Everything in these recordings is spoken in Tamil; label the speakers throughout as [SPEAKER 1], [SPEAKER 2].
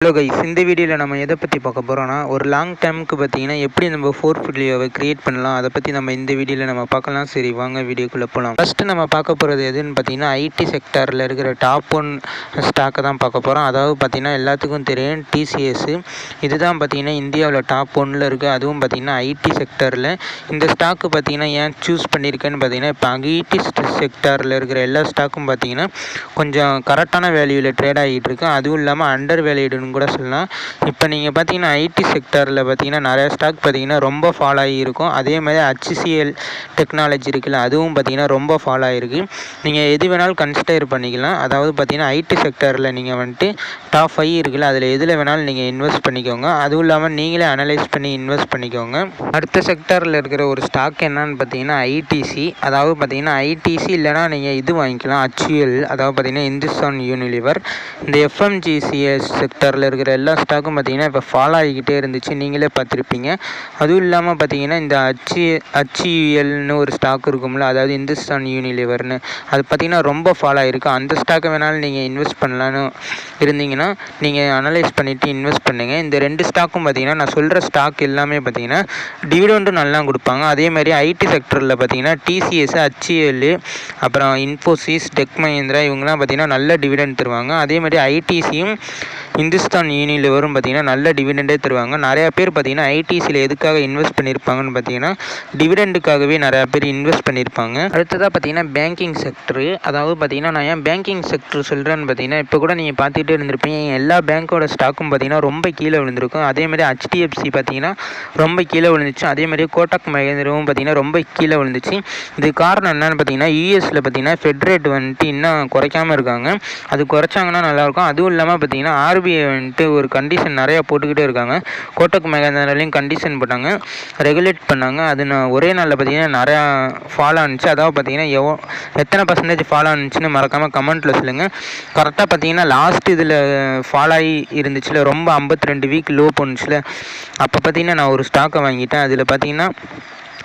[SPEAKER 1] ஹலோ கைஸ், இந்த வீடியோவில் நம்ம எதை பற்றி பார்க்க போகிறோம்னா, ஒரு லாங் டைமுக்கு பார்த்தீங்கன்னா எப்படி நம்ம போர்ட்ஃபோலியோவை க்ரியேட் பண்ணலாம், அதை பற்றி நம்ம இந்த வீடியோவில் நம்ம பார்க்கலாம். சரி வாங்க வீடியோக்குள்ளே போகலாம். ஃபஸ்ட்டு நம்ம பார்க்க போகிறது எதுன்னு பார்த்தீங்கன்னா, ஐடி செக்டாரில் இருக்கிற டாப் 1 ஸ்டாக்கை தான் பார்க்க போகிறோம். அதாவது பார்த்தீங்கன்னா எல்லாத்துக்கும் தெரியும் டிசிஎஸ். இதுதான் பார்த்தீங்கன்னா இந்தியாவில் டாப் 1ல் இருக்குது. அதுவும் பார்த்தீங்கன்னா ஐடி செக்டாரில். இந்த ஸ்டாக்கு பார்த்தீங்கன்னா ஏன் சூஸ் பண்ணியிருக்கேன்னு பார்த்தீங்கன்னா, இப்போ ஐடி செக்டாரில் இருக்கிற எல்லா ஸ்டாக்கும் பார்த்தீங்கன்னா கொஞ்சம் கரெக்டான வேல்யூவில் ட்ரேட் ஆகிட்டு இருக்கு. அதுவும் இல்லாமல் அண்டர் வேல்யூடுன்னு கூட சொல்லலாம். இப்போ நீங்கள் பார்த்தீங்கன்னா ஐடி செக்டாரில் பார்த்தீங்கன்னா நிறைய ஸ்டாக் பார்த்தீங்கன்னா ரொம்ப ஃபால் ஆகியிருக்கும். அதே மாதிரி HCL டெக்னாலஜி இருக்குல்ல, அதுவும் பார்த்தீங்கன்னா ரொம்ப ஃபால் ஆகிருக்கு. நீங்கள் எது வேணாலும் கன்சிடர் பண்ணிக்கலாம். அதாவது பார்த்தீங்கன்னா ஐடி செக்டாரில் நீங்கள் வந்துட்டு டாப் 5 இருக்குல்ல, அதில் எதில் வேணாலும் நீங்கள் இன்வெஸ்ட் பண்ணிக்கோங்க. அதுவும் இல்லாமல் நீங்களே அனலைஸ் பண்ணி இன்வெஸ்ட் பண்ணிக்கோங்க. அடுத்த செக்டாரில் இருக்கிற ஒரு ஸ்டாக் என்னன்னு பார்த்தீங்கன்னா ஐடிசி. அதாவது பார்த்தீங்கன்னா ஐடிசி இல்லைனா நீங்கள் இது வாங்கிக்கலாம், HUL. அதாவது பார்த்தீங்கன்னா இந்துஸ்தான் யூனிலிவர். இந்த FMGCS செக்டாரில் இருக்கிற எல்லா ஸ்டாக்கும் பார்த்தீங்கன்னா இப்போ ஃபாலோ ஆகிக்கிட்டே இருந்துச்சு, நீங்களே பார்த்துருப்பீங்க. அதுவும் இல்லாமல் பார்த்தீங்கன்னா இந்த HULனு ஒரு ஸ்டாக் இருக்கும்ல, அதாவது இந்துஸ்தான் யூனிலிவர்னு, அது பார்த்தீங்கன்னா ரொம்ப ஃபாலோ ஆகிருக்கு. அந்த ஸ்டாக்கை வேணாலும் நீங்கள் இன்வெஸ்ட் பண்ணலான்னு இருந்தீங்கன்னா நீங்கள் அனலைஸ் பண்ணிவிட்டு இன்வெஸ்ட் பண்ணுங்கள். இந்த 2 ஸ்டாக்கும் பார்த்தீங்கன்னா நான் சொல்கிற ஸ்டாக் எல்லாமே பார்த்தீங்கன்னா டிவிடெண்டும் நல்லா கொடுப்பாங்க. அதே மாதிரி ஐடி செக்டரில் பார்த்தீங்கன்னா TCS, HUL, அப்புறம் இன்ஃபோசிஸ், டெக் மஹிந்திரா இவங்கெல்லாம் பார்த்தீங்கன்னா நல்ல டிவிடெண்ட் தருவாங்க. அதே மாதிரி ஐடிசியும் இந்துஸ்தான் யூனிலிவரும் பார்த்தீங்கன்னா நல்ல டிவிடெண்டே தருவாங்க. நிறையா பேர் பார்த்தீங்கன்னா ஐடிசியில் எதுக்காக இன்வெஸ்ட் பண்ணியிருப்பாங்கன்னு பார்த்தீங்கன்னா டிவிடெண்டுக்காகவே நிறையா பேர் இன்வெஸ்ட் பண்ணியிருப்பாங்க. அடுத்ததாக பார்த்தீங்கன்னா பேங்கிங் செக்டரு. அதாவது பார்த்தீங்கன்னா நான் ஏன் பேங்கிங் செக்டர் சொல்கிறேன்னு பார்த்தீங்கன்னா, இப்போ கூட நீங்கள் பார்த்துக்கிட்டே இருந்திருப்பீங்க, எல்லா பேங்க்கோட ஸ்டாக்கும் பார்த்தீங்கன்னா ரொம்ப கீழே விழுந்திருக்கும். அதே மாதிரி HDFC பார்த்தீங்கன்னா ரொம்ப கீழே விழுந்துச்சு. அதே மாதிரி கோட்டக் மஹிந்திராவும் பார்த்தீங்கன்னா ரொம்ப கீழே விழுந்துச்சு. இது காரணம் என்னன்னு பார்த்தீங்கன்னா, யூஎஸில் பார்த்தீங்கன்னா ஃபெட் ரேட் வந்துட்டு இன்னும் குறைக்காமல் இருக்காங்க. அது குறைச்சாங்கன்னா நல்லாயிருக்கும். அதுவும் இல்லாமல் பார்த்தீங்கன்னா RBI வந்துட்டு ஒரு கண்டிஷன் நிறையா போட்டுக்கிட்டே இருக்காங்க. கோட்டக் மஹிந்திராலையும் கண்டிஷன் போட்டாங்க, ரெகுலேட் பண்ணாங்க. அது ஒரே நாளில் பார்த்தீங்கன்னா நிறையா ஃபாலோ ஆனிச்சு. அதாவது பார்த்தீங்கன்னா எத்தனை % ஃபாலோ ஆனிச்சுன்னு மறக்காமல் கமெண்ட்டில் சொல்லுங்கள். கரெக்டாக பார்த்தீங்கன்னா லாஸ்ட் இதில் ஃபாலோ ஆகி இருந்துச்சுல, ரொம்ப 52 வீக் லோ போணுச்சுல, அப்போ பார்த்தீங்கன்னா நான் ஒரு ஸ்டாக்கை வாங்கிட்டேன். அதில் பார்த்தீங்கன்னா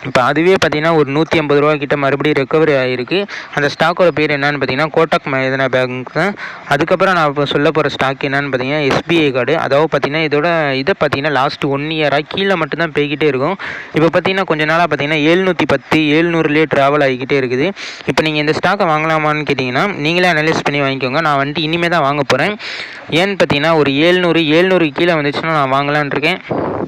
[SPEAKER 1] இப்போ அதுவே பார்த்தீங்கன்னா ஒரு 150 ரூபா கிட்ட மறுபடியும் ரெக்கவரி ஆகிருக்கு. அந்த ஸ்டாக்கோட பேர் என்னன்னு பார்த்தீங்கன்னா கோட்டக் மஹிந்திரா பேங்க் தான். அதுக்கப்புறம் நான் இப்போ சொல்ல போகிற ஸ்டாக் என்னன்னு பார்த்தீங்கன்னா SBI கார்டு. அதாவது பார்த்தீங்கன்னா இதை பார்த்தீங்கன்னா லாஸ்ட் 1 இயராக கீழே மட்டும்தான் போய்கிட்டே இருக்கும். இப்போ பார்த்தீங்கன்னா கொஞ்ச நாளாக பார்த்தீங்கன்னா 710, 700லேயே ட்ராவல் ஆகிக்கிட்டே இருக்குது. இப்போ நீங்கள் இந்த ஸ்டாக்கை வாங்கலாமான்னு கேட்டிங்கன்னா நீங்களே அனலைஸ் பண்ணி வாங்கிக்கோங்க. நான் வந்துட்டு இனிமேல் தான் வாங்க போகிறேன். ஏன்னு பார்த்தீங்கன்னா ஒரு 700 கீழே வந்துச்சுன்னா நான் வாங்கலான் இருக்கேன்.